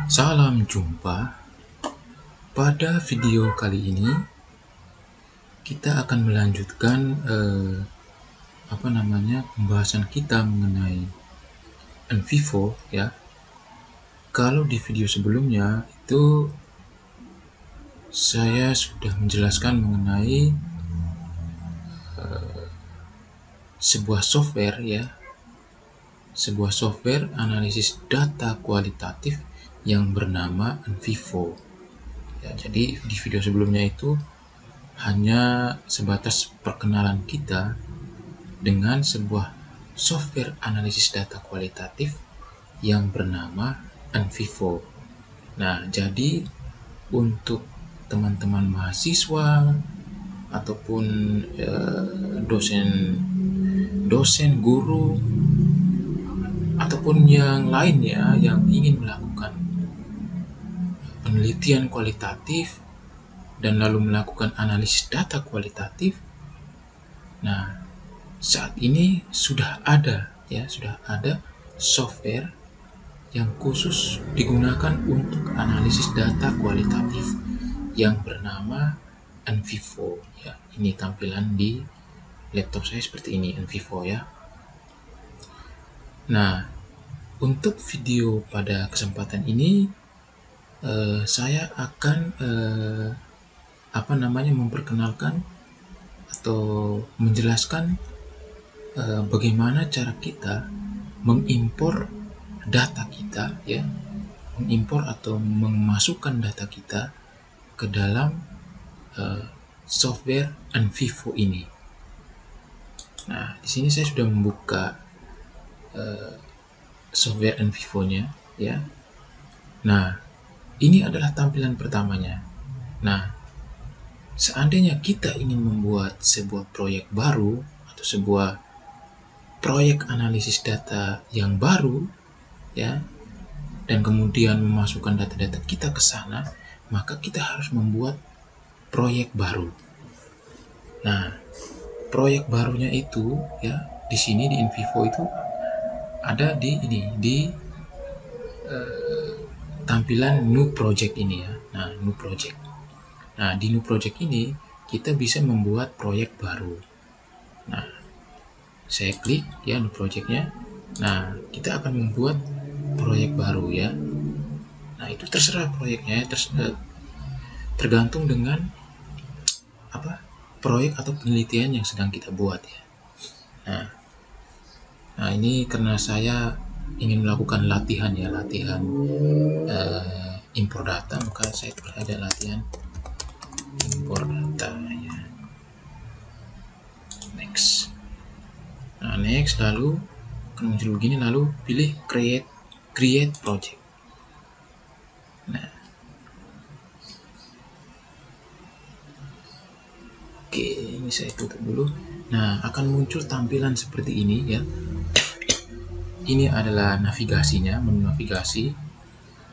Salam jumpa. Pada video kali ini kita akan melanjutkan pembahasan kita mengenai NVivo ya. Kalau di video sebelumnya itu saya sudah menjelaskan mengenai sebuah software ya. Sebuah software analisis data kualitatif yang bernama NVivo. Ya, jadi di video sebelumnya itu hanya sebatas perkenalan kita dengan sebuah software analisis data kualitatif yang bernama NVivo. Nah, jadi untuk teman-teman mahasiswa ataupun dosen guru ataupun yang lainnya yang ingin melakukan penelitian kualitatif dan lalu melakukan analisis data kualitatif. Nah, saat ini sudah ada software yang khusus digunakan untuk analisis data kualitatif yang bernama NVivo ya. Ini tampilan di laptop saya seperti ini, NVivo ya. Nah, untuk video pada kesempatan ini saya akan memperkenalkan atau menjelaskan bagaimana cara kita mengimpor data kita ya, mengimpor atau memasukkan data kita ke dalam software NVivo ini. Nah, di sini saya sudah membuka software NVivo-nya ya. Nah, ini adalah tampilan pertamanya. Nah, seandainya kita ingin membuat sebuah proyek baru atau sebuah proyek analisis data yang baru ya, dan kemudian memasukkan data-data kita ke sana, maka kita harus membuat proyek baru. Nah, proyek barunya itu ya, di sini di NVivo itu ada di tampilan new project ini ya. Nah, new project. Nah, di new project ini kita bisa membuat proyek baru. Nah, saya klik ya new projectnya. Nah, kita akan membuat proyek baru ya. Nah, itu terserah proyeknya, tergantung dengan proyek atau penelitian yang sedang kita buat ya. Nah, ini karena saya ingin melakukan latihan impor data, maka saya ada latihan impor data ya. Next. Nah, next, lalu akan muncul begini, lalu pilih create project. Nah, oke, ini saya tutup dulu. Nah, akan muncul tampilan seperti ini ya. Ini adalah navigasinya, menu navigasi.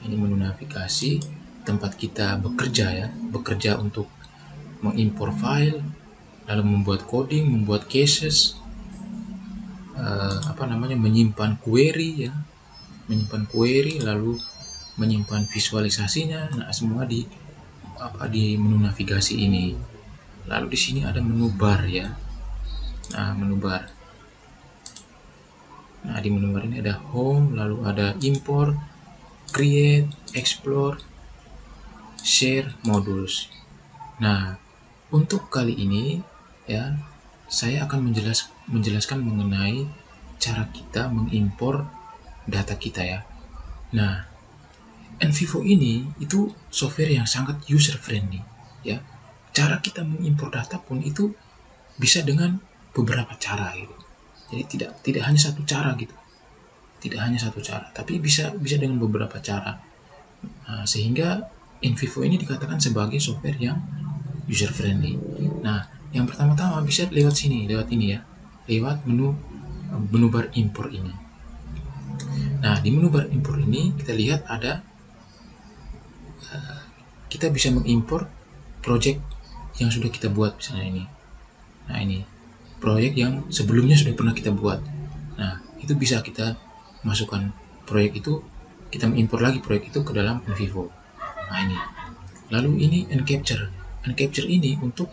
Ini menu navigasi tempat kita bekerja ya, bekerja untuk mengimpor file, lalu membuat coding, membuat cases, menyimpan query ya, lalu menyimpan visualisasinya. Nah, semua di menu navigasi ini. Lalu di sini ada menu bar ya. Nah, menu bar. Nah, di menu bar ini ada home, lalu ada import, create, explore, share, modules. Nah, untuk kali ini ya, saya akan menjelaskan mengenai cara kita mengimpor data kita ya. Nah, NVivo ini itu software yang sangat user friendly ya. Cara kita mengimpor data pun itu bisa dengan beberapa cara gitu. Jadi tidak hanya satu cara gitu. Tidak hanya satu cara, tapi bisa dengan beberapa cara. Nah, sehingga NVivo ini dikatakan sebagai software yang user friendly. Nah, yang pertama-tama bisa lewat ini ya. Lewat menu bar impor ini. Nah, di menu bar impor ini kita lihat ada kita bisa mengimpor project yang sudah kita buat misalnya ini. Nah, ini proyek yang sebelumnya sudah pernah kita buat. Nah, itu bisa kita masukkan proyek itu, kita mengimpor lagi proyek itu ke dalam Envivo. Nah ini. Lalu ini Encapture. Encapture ini untuk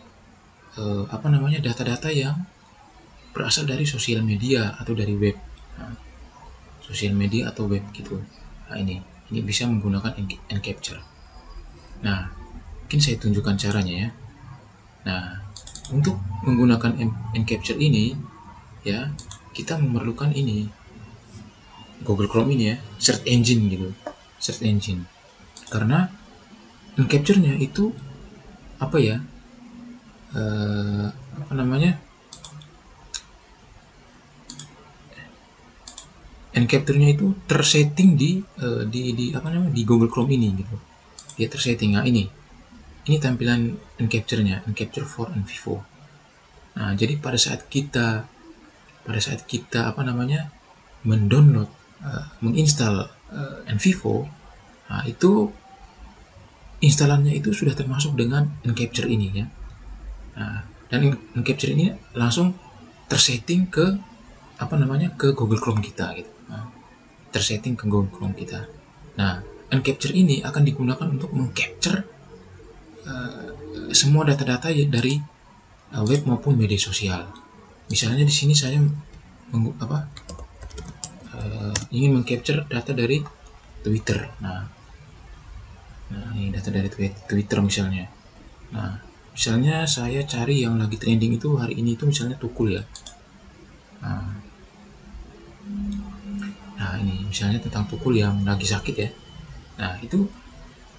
data-data yang berasal dari sosial media atau dari web. Nah, sosial media atau web gitu. Nah ini bisa menggunakan Encapture. Nah, mungkin saya tunjukkan caranya ya. Nah, untuk menggunakan Encapture ini ya, kita memerlukan ini Google Chrome ini ya, search engine gitu. Search engine. Karena Encapture-nya itu apa ya? Encapture-nya itu tersetting di Google Chrome ini gitu. Dia tersetting. Nah, ini tampilan Encapture-nya, Encapture for Envivo. Nah, jadi pada saat kita mendownload, menginstal Envivo, nah itu instalannya itu sudah termasuk dengan Encapture ini ya. Nah, dan Encapture ini langsung tersetting ke Google Chrome kita gitu. Nah, tersetting ke Google Chrome kita. Nah, Encapture ini akan digunakan untuk mengcapture semua data-data dari web maupun media sosial. Misalnya di sini saya ingin mengcapture data dari Twitter. Nah ini data dari Twitter misalnya. Nah, misalnya saya cari yang lagi trending itu hari ini itu misalnya Tukul ya. Nah ini misalnya tentang Tukul yang lagi sakit ya. Nah itu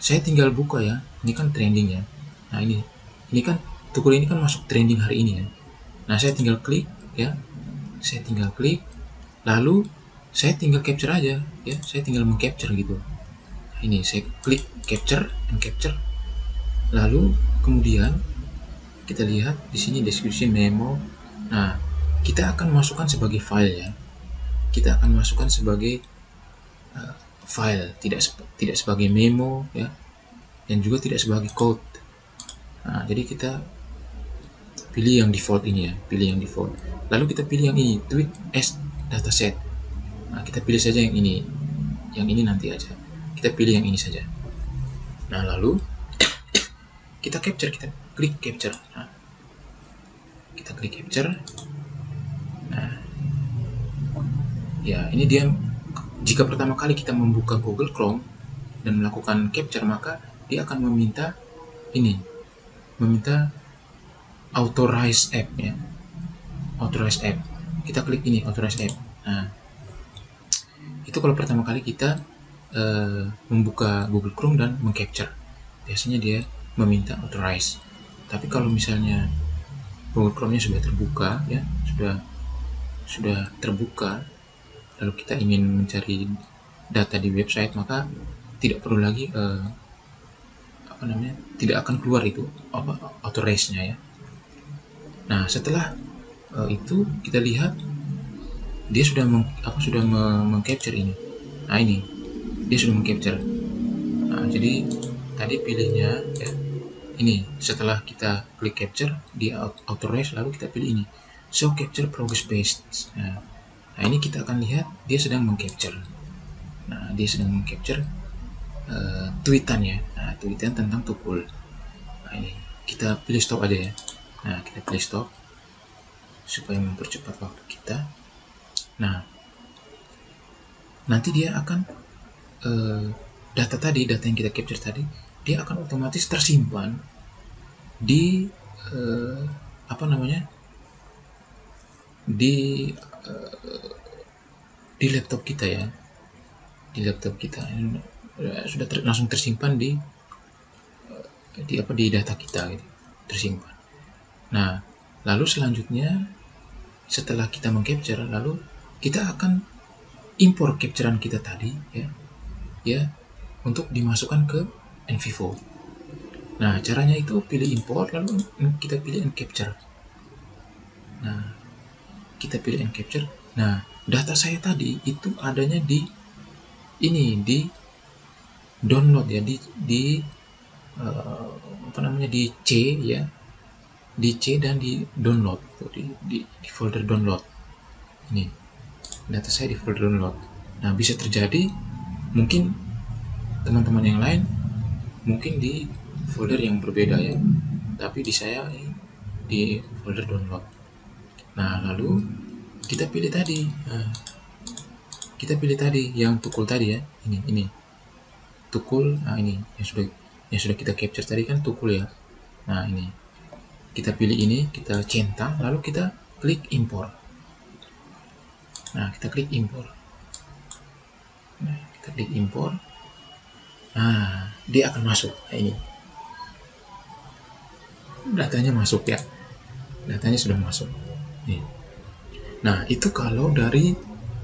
saya tinggal buka ya. Ini kan trending ya. Nah ini kan Tukul ini kan masuk trending hari ini ya. Nah saya tinggal klik ya. Lalu saya tinggal capture aja ya. Saya tinggal mengcapture gitu. Ini saya klik capture. Lalu kemudian kita lihat di sini deskripsi memo. Nah, kita akan masukkan sebagai file ya. Kita akan masukkan sebagai file, tidak sebagai memo ya. Dan juga tidak sebagai code. Nah, jadi kita pilih yang default ini ya, Lalu kita pilih yang ini, tweet as dataset. Nah, kita pilih saja yang ini. Yang ini nanti aja. Kita pilih yang ini saja. Nah, lalu kita capture, kita klik capture. Nah, kita klik capture. Nah, ya ini dia. Jika pertama kali kita membuka Google Chrome dan melakukan capture, maka dia akan meminta authorize app ya. Authorize app. Kita klik ini authorize app. Nah, itu kalau pertama kali kita membuka Google Chrome dan mengcapture, biasanya dia meminta authorize. Tapi kalau misalnya Google Chrome-nya sudah terbuka ya, sudah terbuka, lalu kita ingin mencari data di website, maka tidak perlu lagi tidak akan keluar itu authorize-nya ya. Nah, setelah itu kita lihat dia sudah mengcapture ini. Nah, ini dia sudah mengcapture. Nah, jadi tadi pilihnya ya. Ini setelah kita klik capture di authorize, lalu kita pilih ini show capture progress page. Nah, ini kita akan lihat dia sedang mengcapture. Nah, dia sedang mengcapture tweetan ya. Nah, tweetan tentang Tukul. Nah, ini kita pilih stop aja ya. Nah, kita pilih stop supaya mempercepat waktu kita. Nah, nanti dia akan data yang kita capture tadi, dia akan otomatis tersimpan di di laptop kita ya. Di laptop kita sudah langsung tersimpan di data kita gitu, tersimpan. Nah, lalu selanjutnya setelah kita mengcapture, lalu kita akan impor capturean kita tadi ya untuk dimasukkan ke Envivo. Nah, caranya itu pilih import, lalu kita pilih encapture. Nah, kita pilih encapture. Nah, data saya tadi itu adanya di download ya, di C ya, di C dan di download, di folder download. Ini data saya di folder download. Nah, bisa terjadi Mungkin teman-teman yang lain mungkin di folder yang berbeda ya, tapi di saya di folder download. Nah, lalu kita pilih tadi, yang tukul tadi ya, ini tukul. Nah, ini yang sudah kita capture tadi kan tukul ya. Nah, ini kita pilih, ini kita centang, lalu kita klik import. Nah, kita klik import. Nah, dia akan masuk. Nah, ini datanya masuk ya, datanya sudah masuk nih. Nah, itu kalau dari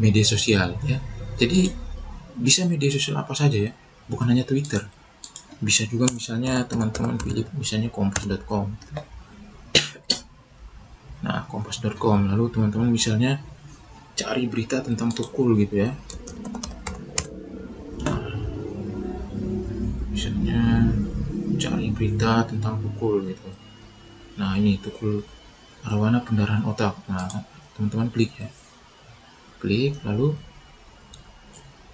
media sosial ya. Jadi bisa media sosial apa saja ya, bukan hanya Twitter. Bisa juga misalnya teman-teman pilih misalnya kompas.com. Nah, kompas.com, lalu teman-teman misalnya cari berita tentang tukul gitu ya. Nah, misalnya cari berita tentang tukul gitu. Nah, ini tukul arwana pendarahan otak. Nah, teman-teman klik ya. Klik, lalu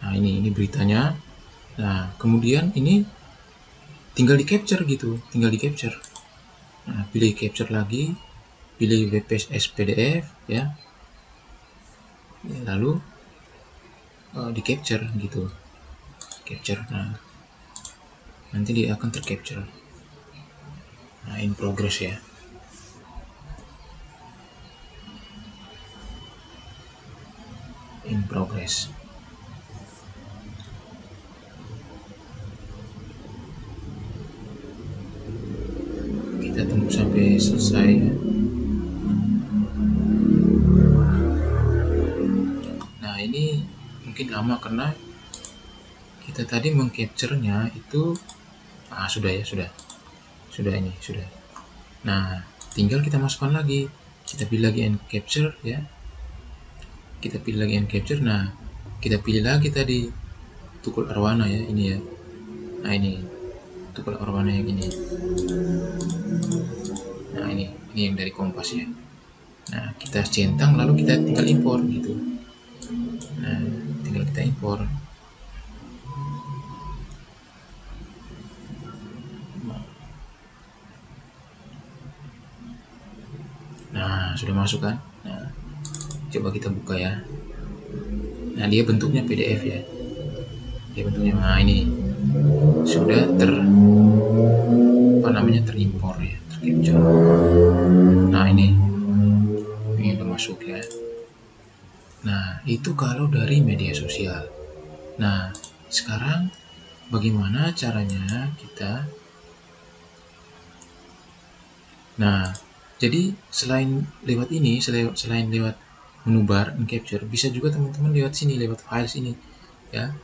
nah ini beritanya. Nah, kemudian ini tinggal di capture gitu, tinggal di capture. Nah, pilih capture lagi, pilih webpage as PDF ya. Lalu di capture gitu. Capture. Nah, nanti dia akan tercapture. Nah, in progress ya. In progress. Kita tunggu sampai selesai ya. Nah, ini mungkin lama karena kita tadi mengcapture-nya itu sudah ya, sudah ini sudah. Nah, tinggal kita masukkan lagi. Kita pilih lagi and capture ya. Kita pilih lagi and capture. Nah, kita pilih lagi tadi tukul arwana ya, ini ya. Nah, ini tukul arwana yang ini. Nah, ini yang dari Kompas ya. Nah, kita centang lalu kita tinggal impor gitu. Nah, tinggal kita impor. Nah, sudah masuk kan? Nah, coba kita buka ya. Nah, dia bentuknya PDF ya. Dia bentuknya, nah ini sudah terimpor ya, tercapture. Nah, ini udah masuk ya. Nah, itu kalau dari media sosial. Nah, sekarang bagaimana caranya kita? Nah, jadi selain lewat ini, selain lewat menu bar and capture, bisa juga teman-teman lewat sini, lewat files ini ya.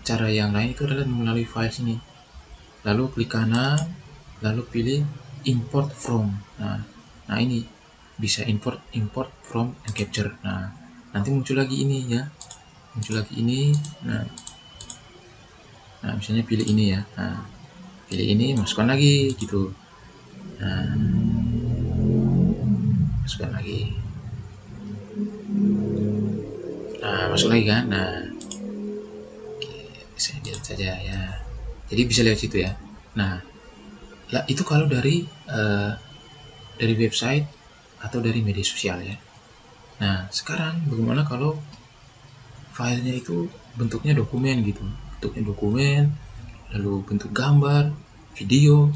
Cara yang lain itu adalah melalui files ini. Lalu klik kanan, lalu pilih import from. Nah ini bisa import from and capture. Nah, nanti muncul lagi ini ya. Muncul lagi ini. Nah, misalnya pilih ini ya. Nah, pilih ini, masukkan lagi gitu. Nah, masukkan lagi. Nah, masuk lagi kan. Nah, saya lihat saja ya. Jadi bisa lihat situ ya. Nah, itu kalau dari website atau dari media sosial ya. Nah, sekarang bagaimana kalau filenya itu bentuknya dokumen gitu. Bentuknya dokumen, lalu bentuk gambar, video.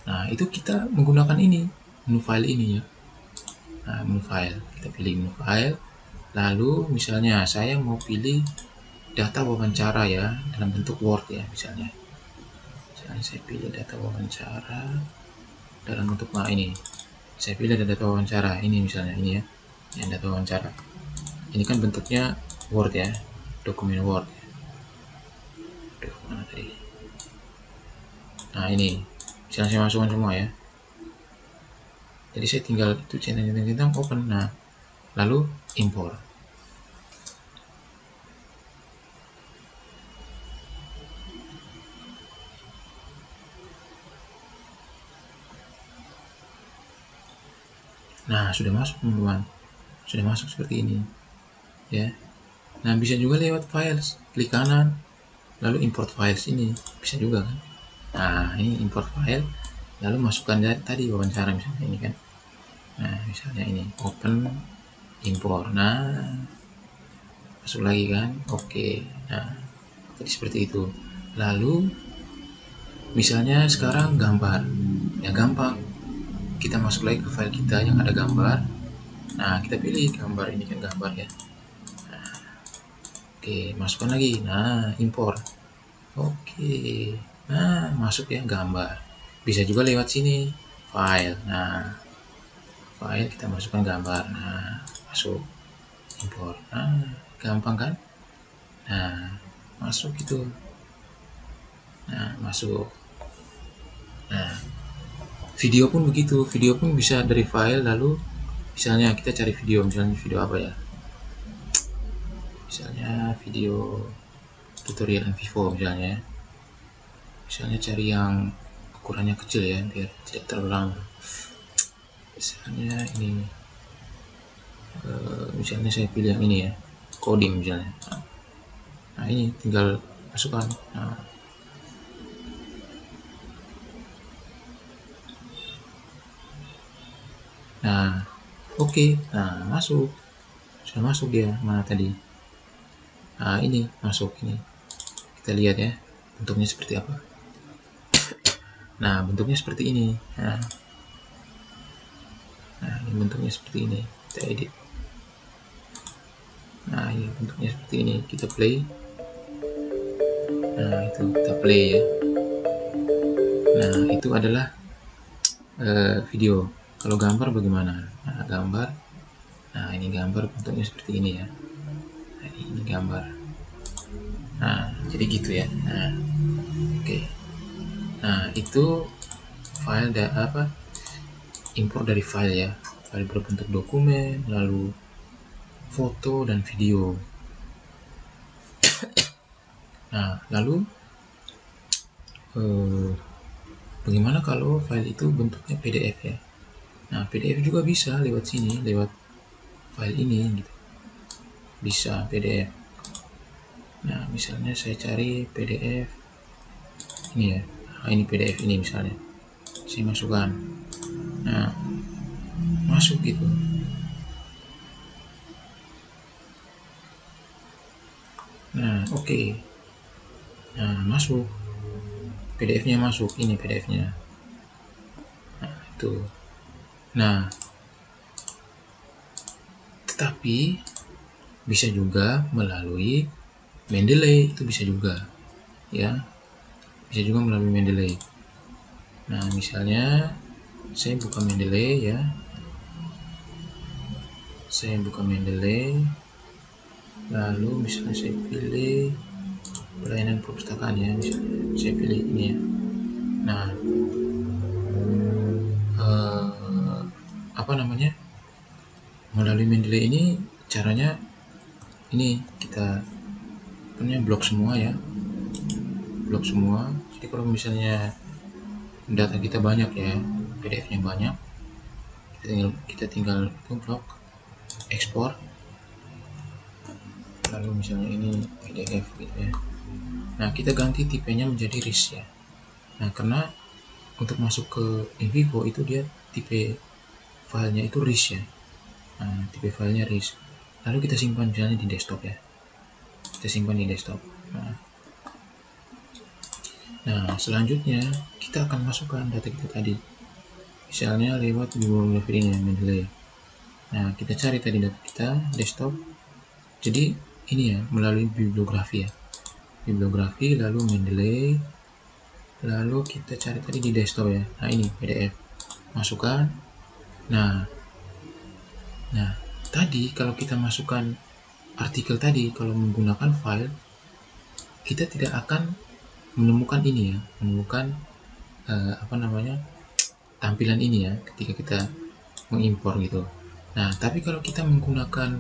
Nah, itu kita menggunakan ini, menu file ini ya. Nah, menu file, kita pilih menu file. Lalu misalnya saya mau pilih data wawancara ya, dalam bentuk Word ya misalnya. Misalnya saya pilih data wawancara dalam bentuk ini. Saya pilih data wawancara ini misalnya, ini ya. Yang data wawancara. Ini kan bentuknya Word ya, dokumen Word. Mana tadi? Nah, ini misalnya saya masukkan semua ya. Jadi saya tinggal itu centang open. Nah, lalu import. Nah, sudah masuk teman-teman. Sudah masuk seperti ini ya. Nah, bisa juga lewat files, klik kanan, lalu import files ini bisa juga kan. Nah, ini import file, lalu masukkan tadi wawancara misalnya ini kan. Nah, misalnya ini open import. Nah, masuk lagi kan. Oke. Nah, jadi seperti itu. Lalu misalnya sekarang gambar. Ya gampang. Kita masuk lagi ke file kita yang ada gambar. Nah, kita pilih gambar ini kan gambar ya. Nah, oke, masukkan lagi. Nah, import. Oke. Nah, masuk ya gambar. Bisa juga lewat sini, file. Nah, file kita masukkan gambar. Nah, masuk import. Nah, gampang kan? Nah, masuk itu. Nah, masuk. Nah, video pun begitu. Video pun bisa dari file lalu misalnya kita cari video, misalnya video apa ya? Misalnya video tutorial Vivo misalnya. Misalnya cari yang ukurannya kecil ya, biar tidak terlalu lama. Misalnya ini, misalnya saya pilih yang ini ya, coding misalnya. Nah ini tinggal masukkan. Nah, oke. Nah, masuk. Sudah masuk dia. Mana tadi? Nah, ini masuk ini. Kita lihat ya, bentuknya seperti apa. Nah, bentuknya seperti ini. Nah, ini bentuknya seperti ini. Kita edit. Nah, ini bentuknya seperti ini. Kita play. Nah, itu kita play ya. Nah, itu adalah video. Kalau gambar bagaimana? Nah, gambar. Nah, ini gambar bentuknya seperti ini ya. Nah, ini gambar. Nah, jadi gitu ya. Nah, oke. Nah, itu file import dari file ya. File berbentuk dokumen, lalu foto dan video. Nah, lalu bagaimana kalau file itu bentuknya PDF ya? Nah, PDF juga bisa lewat sini, lewat file ini gitu. Bisa PDF. Nah, misalnya saya cari PDF ini ya. Nah, ini PDF ini misalnya. Saya masukkan. Nah, masuk gitu. Nah, oke. Nah, masuk. PDF-nya masuk. Ini PDF-nya. Nah, itu. Nah, tetapi bisa juga melalui Mendeley, itu bisa juga ya, bisa juga melalui Mendeley. Nah, misalnya saya buka Mendeley ya, saya buka Mendeley, lalu misalnya saya pilih pelayanan perpustakaan ya, misalnya saya pilih ini ya. Nah, apa namanya, melalui Mendeley ini caranya ini kita punya blok semua ya, blok semua. Jadi kalau misalnya data kita banyak ya, PDF-nya banyak, kita tinggal itu blok ekspor, lalu misalnya ini PDF gitu ya. Nah, kita ganti tipenya menjadi RIS ya. Nah, karena untuk masuk ke InVivo itu dia tipe filenya itu RIS ya. Nah, tipe filenya RIS. Lalu kita simpan misalnya di desktop ya. Kita simpan di desktop. Nah, selanjutnya kita akan masukkan data kita tadi. Misalnya lewat bibliografi ini Mendeley. Nah, kita cari tadi data kita desktop. Jadi ini ya, melalui bibliografi ya. Bibliografi lalu Mendeley, lalu kita cari tadi di desktop ya. Nah, ini PDF. Masukkan. Nah, tadi kalau kita masukkan artikel tadi, kalau menggunakan file, kita tidak akan menemukan ini ya, menemukan tampilan ini ya ketika kita mengimpor gitu. Nah, tapi kalau kita menggunakan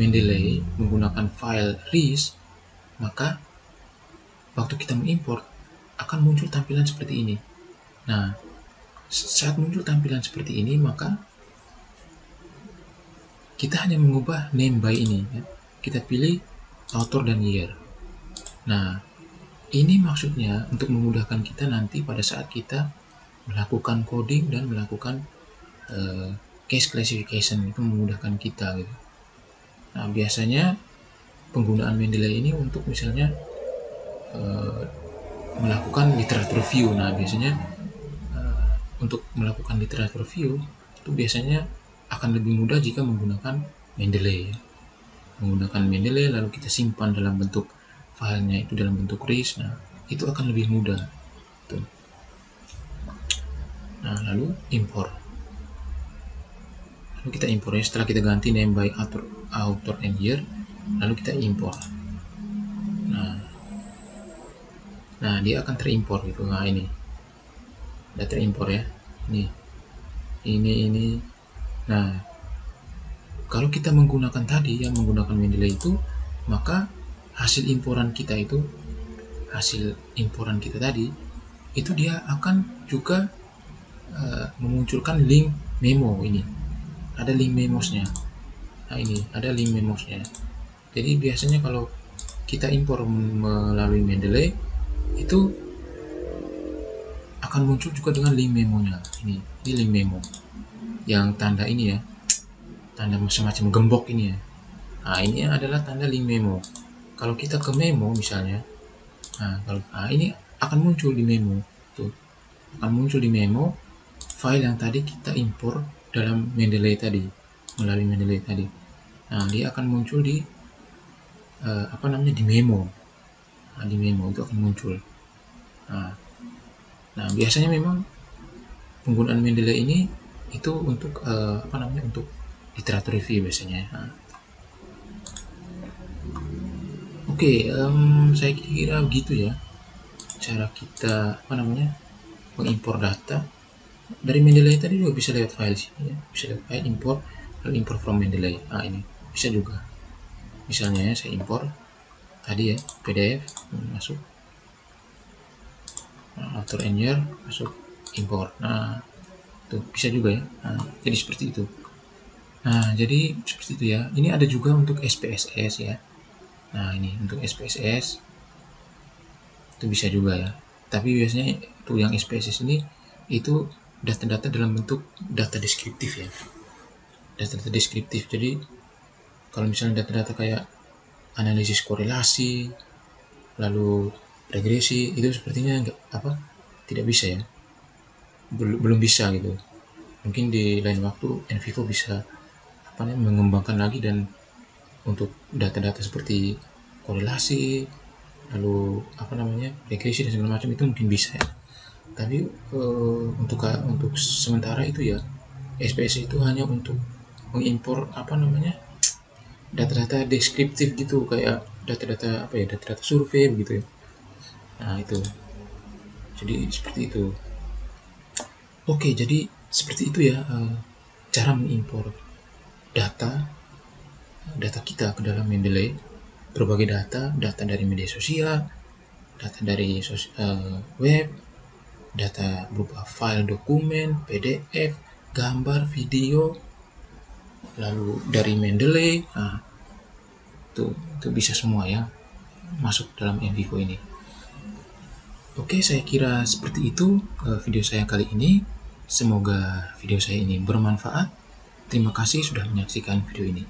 Mendeley, menggunakan file RIS, maka waktu kita mengimpor akan muncul tampilan seperti ini. Nah, saat muncul tampilan seperti ini, maka kita hanya mengubah name by ini ya. Kita pilih author dan year. Nah, Ini maksudnya untuk memudahkan kita nanti pada saat kita melakukan coding dan melakukan case classification, itu memudahkan kita gitu. Nah, biasanya penggunaan Mendeley ini untuk misalnya melakukan literature review. Nah, biasanya untuk melakukan literature review itu biasanya akan lebih mudah jika menggunakan Mendeley. Menggunakan Mendeley lalu kita simpan dalam bentuk filenya itu dalam bentuk RIS. Nah, itu akan lebih mudah. Tuh. Nah, lalu import. Lalu kita import ya, setelah kita ganti name by author and year, lalu kita import. Nah, dia akan terimport gitu. Nah, ini udah terimport ya. Ini. Nah, kalau kita menggunakan tadi yang menggunakan Mendeley itu, maka hasil imporan kita tadi itu dia akan juga memunculkan link memo ini. Ada link memosnya. Nah, ini ada link memosnya. Jadi biasanya kalau kita impor melalui Mendeley itu akan muncul juga dengan link memonya. Ini link memo yang tanda ini ya, tanda semacam gembok ini ya. Nah, ini adalah tanda link memo. Kalau kita ke memo misalnya, ini akan muncul di memo tuh, akan muncul di memo file yang tadi kita impor dalam Mendeley tadi, melalui Mendeley tadi. Nah, dia akan muncul di di memo. Nah, di memo itu akan muncul. Nah, biasanya memang penggunaan Mendeley ini itu untuk untuk literature review biasanya. Oke, saya kira begitu ya cara kita mengimpor data dari Mendeley. Tadi juga bisa lewat file sih ya, bisa lewat file import, lalu import from Mendeley. Nah, ini bisa juga. Misalnya ya, saya impor tadi ya PDF, masuk author and year, masuk import. Nah, tuh bisa juga ya. Nah, jadi seperti itu. Nah, jadi seperti itu ya. Ini ada juga untuk SPSS ya. Nah, ini untuk SPSS itu bisa juga ya. Tapi biasanya itu yang SPSS ini itu data-data dalam bentuk data deskriptif ya. Data-data deskriptif. Jadi kalau misalnya data-data kayak analisis korelasi, lalu regresi, itu sepertinya tidak bisa ya. Belum bisa gitu. Mungkin di lain waktu NVivo bisa mengembangkan lagi, dan untuk data-data seperti korelasi, lalu regresi dan segala macam itu mungkin bisa ya. Tapi untuk sementara itu ya, SPS itu hanya untuk mengimpor data-data deskriptif gitu, kayak data-data data-data survei begitu ya. Nah, itu jadi seperti itu. Oke, jadi seperti itu ya cara mengimpor data kita ke dalam Mendeley. Berbagai data dari media sosial, data dari web, data berupa file dokumen, PDF, gambar, video, lalu dari Mendeley. Nah, itu bisa semua ya masuk dalam NVivo ini. Oke, saya kira seperti itu video saya kali ini. Semoga video saya ini bermanfaat. Terima kasih sudah menyaksikan video ini.